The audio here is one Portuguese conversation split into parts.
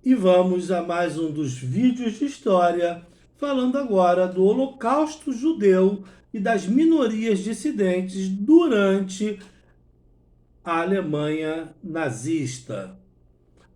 E vamos a mais um dos vídeos de história, falando agora do Holocausto Judeu e das minorias dissidentes durante a Alemanha nazista.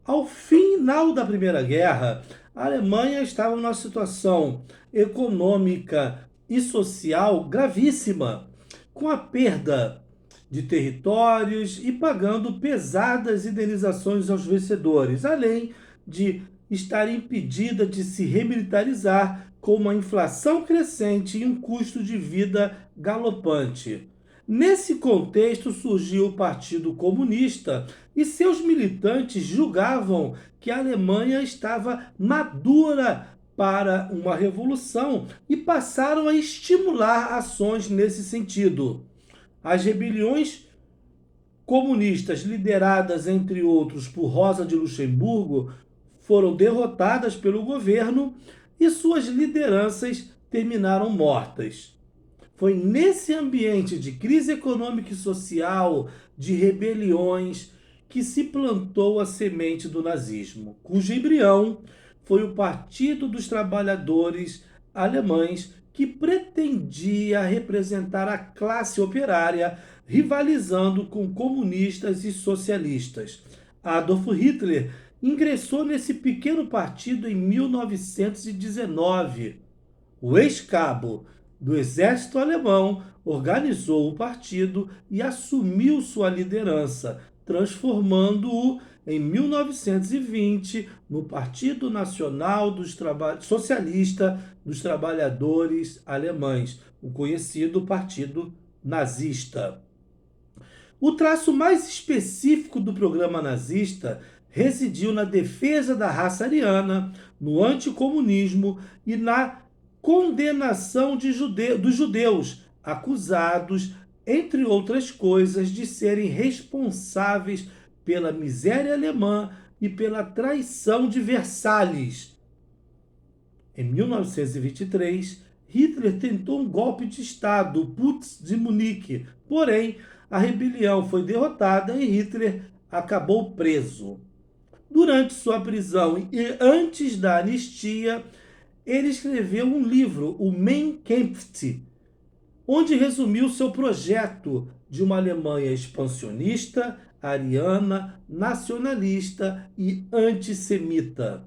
Ao final da Primeira Guerra, a Alemanha estava numa situação econômica e social gravíssima, com a perda de territórios e pagando pesadas indenizações aos vencedores, além de estar impedida de se remilitarizar com uma inflação crescente e um custo de vida galopante. Nesse contexto surgiu o Partido Comunista e seus militantes julgavam que a Alemanha estava madura para uma revolução e passaram a estimular ações nesse sentido. As rebeliões comunistas, lideradas, entre outros, por Rosa de Luxemburgo, foram derrotadas pelo governo e suas lideranças terminaram mortas. Foi nesse ambiente de crise econômica e social, de rebeliões, que se plantou a semente do nazismo, cujo embrião foi o Partido dos Trabalhadores Alemães, que pretendia representar a classe operária, rivalizando com comunistas e socialistas. Adolf Hitler ingressou nesse pequeno partido em 1919. O ex-cabo do exército alemão organizou o partido e assumiu sua liderança, transformando-o em 1920 no Partido Nacional Socialista dos Trabalhadores Alemães, o conhecido Partido Nazista. O traço mais específico do programa nazista residiu na defesa da raça ariana, no anticomunismo e na condenação dos judeus, acusados, entre outras coisas, de serem responsáveis pela miséria alemã e pela traição de Versalhes. Em 1923, Hitler tentou um golpe de Estado, o Putsch de Munique, porém, a rebelião foi derrotada e Hitler acabou preso. Durante sua prisão e antes da anistia, ele escreveu um livro, o Mein Kampf, onde resumiu seu projeto de uma Alemanha expansionista, ariana, nacionalista e antissemita.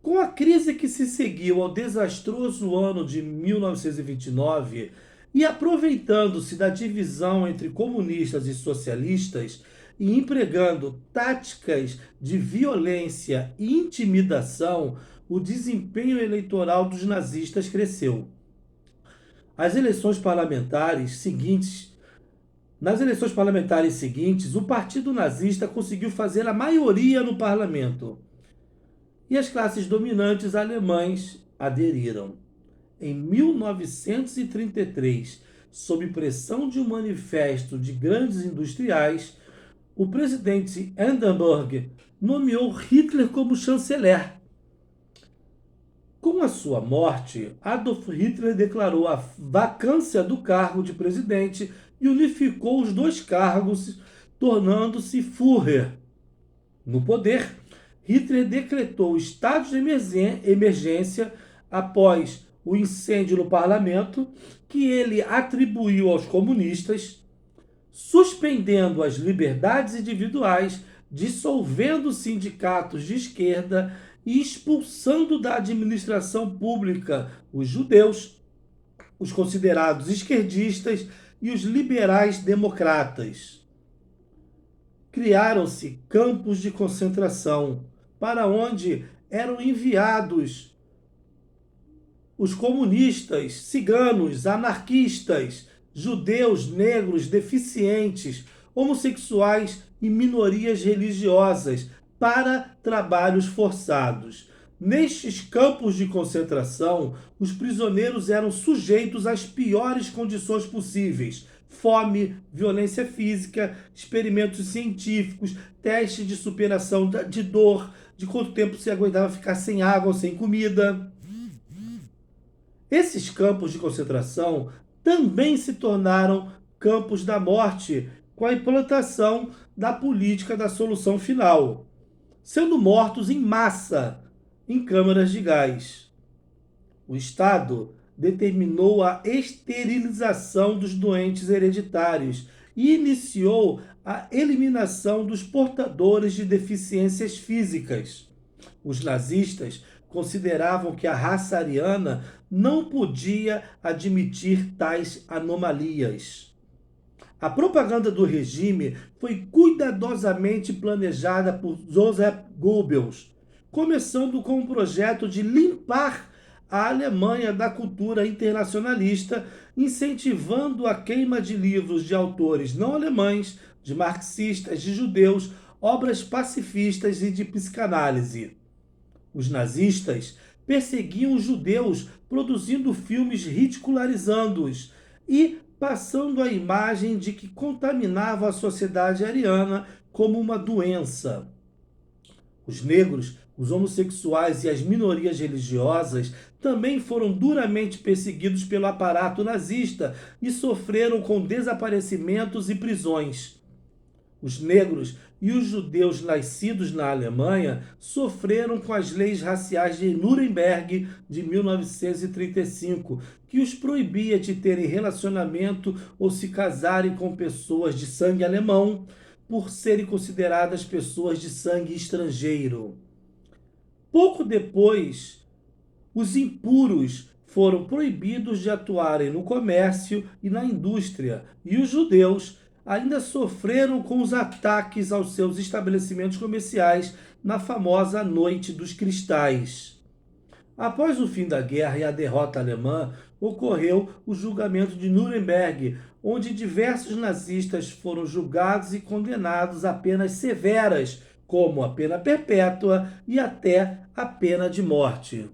Com a crise que se seguiu ao desastroso ano de 1929 e aproveitando-se da divisão entre comunistas e socialistas e empregando táticas de violência e intimidação, o desempenho eleitoral dos nazistas cresceu. Nas eleições parlamentares seguintes, o Partido Nazista conseguiu fazer a maioria no parlamento e as classes dominantes alemãs aderiram. Em 1933, sob pressão de um manifesto de grandes industriais, o presidente Hindenburg nomeou Hitler como chanceler. Com a sua morte, Adolf Hitler declarou a vacância do cargo de presidente e unificou os dois cargos, tornando-se Führer. No poder, Hitler decretou estado de emergência após o incêndio no parlamento, que ele atribuiu aos comunistas, suspendendo as liberdades individuais, dissolvendo sindicatos de esquerda e expulsando da administração pública os judeus, os considerados esquerdistas e os liberais democratas. Criaram-se campos de concentração, para onde eram enviados os comunistas, ciganos, anarquistas, judeus, negros, deficientes, homossexuais e minorias religiosas para trabalhos forçados. Nestes campos de concentração, os prisioneiros eram sujeitos às piores condições possíveis: fome, violência física, experimentos científicos, testes de superação de dor, de quanto tempo se aguentava ficar sem água ou sem comida. Esses campos de concentração também se tornaram campos da morte com a implantação da política da solução final. sendo mortos em massa em câmaras de gás. O Estado determinou a esterilização dos doentes hereditários e iniciou a eliminação dos portadores de deficiências físicas. Os nazistas consideravam que a raça ariana não podia admitir tais anomalias. A propaganda do regime foi cuidadosamente planejada por Joseph Goebbels, começando com um projeto de limpar a Alemanha da cultura internacionalista, incentivando a queima de livros de autores não alemães, de marxistas, de judeus, obras pacifistas e de psicanálise. Os nazistas perseguiam os judeus, produzindo filmes ridicularizando-os e passando a imagem de que contaminava a sociedade ariana como uma doença. Os negros, os homossexuais e as minorias religiosas também foram duramente perseguidos pelo aparato nazista e sofreram com desaparecimentos e prisões. Os negros e os judeus nascidos na Alemanha sofreram com as leis raciais de Nuremberg de 1935, que os proibia de terem relacionamento ou se casarem com pessoas de sangue alemão, por serem consideradas pessoas de sangue estrangeiro. Pouco depois, os impuros foram proibidos de atuarem no comércio e na indústria, e os judeus ainda sofreram com os ataques aos seus estabelecimentos comerciais na famosa Noite dos Cristais. Após o fim da guerra e a derrota alemã, ocorreu o julgamento de Nuremberg, onde diversos nazistas foram julgados e condenados a penas severas, como a pena perpétua e até a pena de morte.